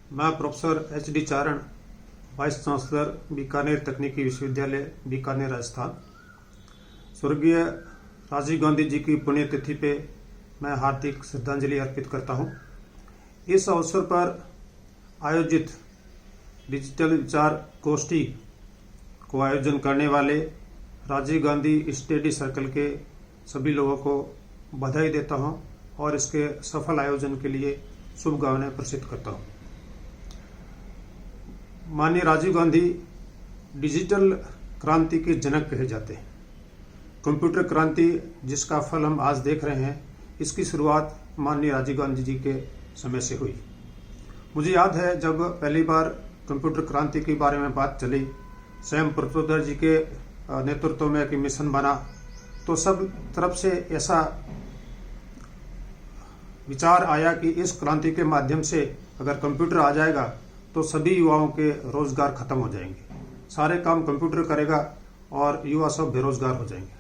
मैं professor HD चारण, vice chancellor Bikaner तकनीकी विश्वविद्यालय बीकानेर राजस्थान। स्वर्गीय राजीव गांधी जी की पुण्यतिथि पे मैं हार्दिक श्रद्धांजलि अर्पित करता हूं। इस अवसर पर आयोजित डिजिटल विचार गोष्ठी को आयोजन करने वाले राजीव गांधी स्टडी सर्कल के सभी लोगों को बधाई देता हूं और इसके सफल आयोजन के लिए शुभकामनाएं प्रसिद्ध करता हूं। माननीय राजीव गांधी डिजिटल क्रांति के जनक कहे जाते हैं। कंप्यूटर क्रांति जिसका फल हम आज देख रहे हैं, इसकी शुरुआत माननीय राजीव गांधी जी के समय से हुई। मुझे याद है जब पहली बार कंप्यूटर क्रांति के बारे में बात चली, स्वयं प्रचोदर जी के नेतृत्व में एक मिशन बना, तो सब तरफ से ऐसा विचार आया कि इस क्रांति के माध्यम से अगर कंप्यूटर आ जाएगा तो सभी युवाओं के रोजगार खत्म हो जाएंगे, सारे काम कंप्यूटर करेगा और युवा सब बेरोजगार हो जाएंगे।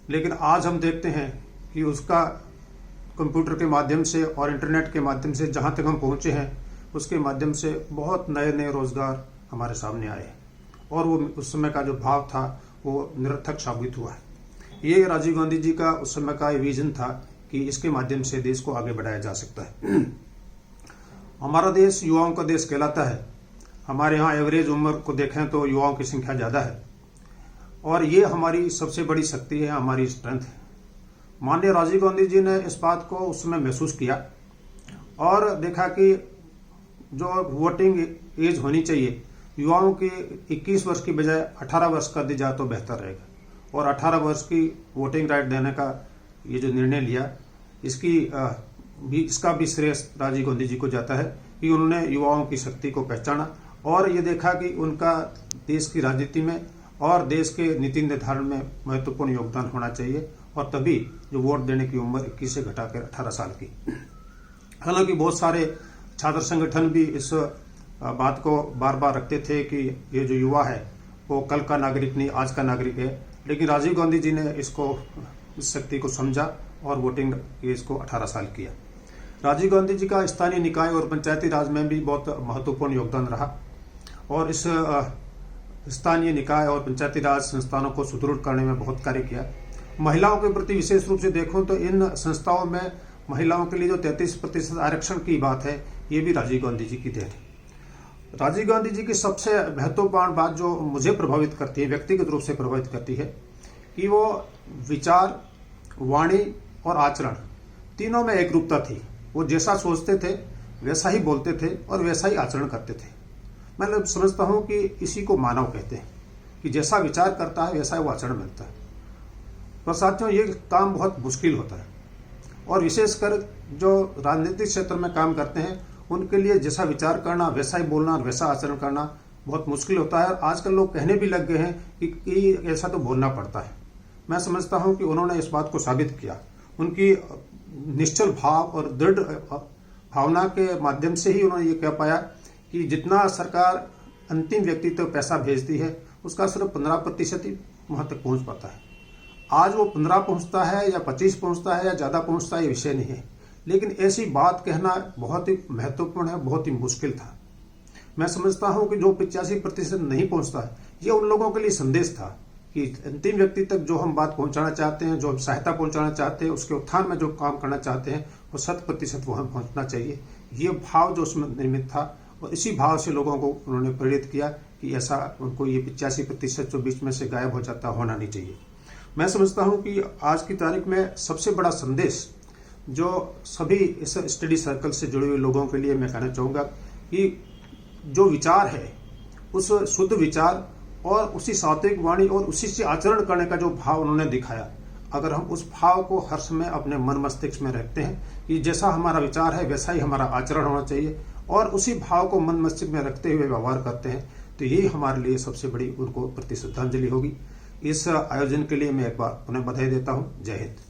लेकिन आज हम देखते हैं कि उसका कंप्यूटर के माध्यम से और इंटरनेट के माध्यम से जहां तक हम पहुंचे हैं, उसके माध्यम से बहुत नए नए रोजगार हमारे सामने आए और वो उस समय का जो भाव था वो निरर्थक साबित हुआ है। ये राजीव गांधी जी का उस समय का विजन था कि इसके माध्यम से देश को आगे बढ़ाया जा सकता है। हमारा देश युवाओं का देश कहलाता है। हमारे यहाँ एवरेज उम्र को देखें तो युवाओं की संख्या ज़्यादा है और ये हमारी सबसे बड़ी शक्ति है, हमारी स्ट्रेंथ है। माननीय राजीव गांधी जी ने इस बात को उस समय महसूस किया और देखा कि जो वोटिंग एज होनी चाहिए युवाओं की 21 वर्ष की बजाय 18 वर्ष कर दी जाए तो बेहतर रहेगा। और 18 वर्ष की वोटिंग राइट देने का ये जो निर्णय लिया, इसका भी श्रेय राजीव गांधी जी को जाता है कि उन्होंने युवाओं की शक्ति को पहचाना और ये देखा कि उनका देश की राजनीति में और देश के नीति निर्धारण में महत्वपूर्ण योगदान होना चाहिए और तभी जो वोट देने की उम्र 21 से घटाकर 18 साल की। हालांकि बहुत सारे छात्र संगठन भी इस बात को बार बार रखते थे कि ये जो युवा है वो कल का नागरिक नहीं, आज का नागरिक है। लेकिन राजीव गांधी जी ने इस शक्ति को समझा और वोटिंग एज को 18 साल किया। राजीव गांधी जी का स्थानीय निकाय और पंचायती राज में भी बहुत महत्वपूर्ण योगदान रहा और इस स्थानीय निकाय और पंचायती राज संस्थानों को सुदृढ़ करने में बहुत कार्य किया। महिलाओं के प्रति विशेष रूप से देखो तो इन संस्थाओं में महिलाओं के लिए जो 33% आरक्षण की बात है, ये भी राजीव गांधी जी की देन है। राजीव गांधी जी की सबसे महत्वपूर्ण बात जो मुझे प्रभावित करती है, व्यक्तिगत रूप से प्रभावित करती है, कि वो विचार, वाणी और आचरण तीनों में एक रूपता थी। वो जैसा सोचते थे वैसा ही बोलते थे और वैसा ही आचरण करते थे। मैं समझता हूँ कि इसी को मानव कहते हैं कि जैसा विचार करता है वैसा वो आचरण मिलता है। पर साथियों, ये काम बहुत मुश्किल होता है और विशेषकर जो राजनीतिक क्षेत्र में काम करते हैं उनके लिए जैसा विचार करना, वैसा ही बोलना और वैसा आचरण करना बहुत मुश्किल होता है। और आजकल लोग कहने भी लग गए हैं कि ऐसा तो बोलना पड़ता है। मैं समझता हूं कि उन्होंने इस बात को साबित किया। उनकी निश्चल भाव और दृढ़ भावना के माध्यम से ही उन्होंने ये कह पाया कि जितना सरकार अंतिम व्यक्ति तक पैसा भेजती है उसका सिर्फ 15% ही वहां तक पहुंच पाता है। आज वो 15 पहुंचता है या 25 पहुंचता है या ज्यादा पहुंचता है, ये विषय नहीं है। लेकिन ऐसी बात कहना बहुत ही महत्वपूर्ण है, बहुत ही मुश्किल था। मैं समझता हूं कि जो 85% नहीं पहुंचता है, ये उन लोगों के लिए संदेश था कि अंतिम व्यक्ति तक जो हम बात पहुंचाना चाहते हैं, जो सहायता पहुंचाना चाहते हैं, उसके उत्थान में जो काम करना चाहते हैं, वो 100% वहां पहुंचना चाहिए। ये भाव जो उसमें निर्मित था और इसी भाव से लोगों को उन्होंने प्रेरित किया कि ऐसा उनको ये 85% जो बीच में से गायब हो जाता होना नहीं चाहिए। मैं समझता हूं कि आज की तारीख में सबसे बड़ा संदेश जो सभी इस स्टडी सर्कल से जुड़े हुए लोगों के लिए मैं कहना चाहूँगा कि जो विचार है, उस शुद्ध विचार और उसी सात्विक वाणी और उसी से आचरण करने का जो भाव उन्होंने दिखाया, अगर हम उस भाव को हर समय अपने मन मस्तिष्क में रखते हैं कि जैसा हमारा विचार है वैसा ही हमारा आचरण होना चाहिए और उसी भाव को मन मस्तिष्क में रखते हुए व्यवहार करते हैं, तो यही हमारे लिए सबसे बड़ी उनको प्रति श्रद्धांजलि होगी। इस आयोजन के लिए मैं एक बार उन्हें बधाई देता हूँ। जय हिंद।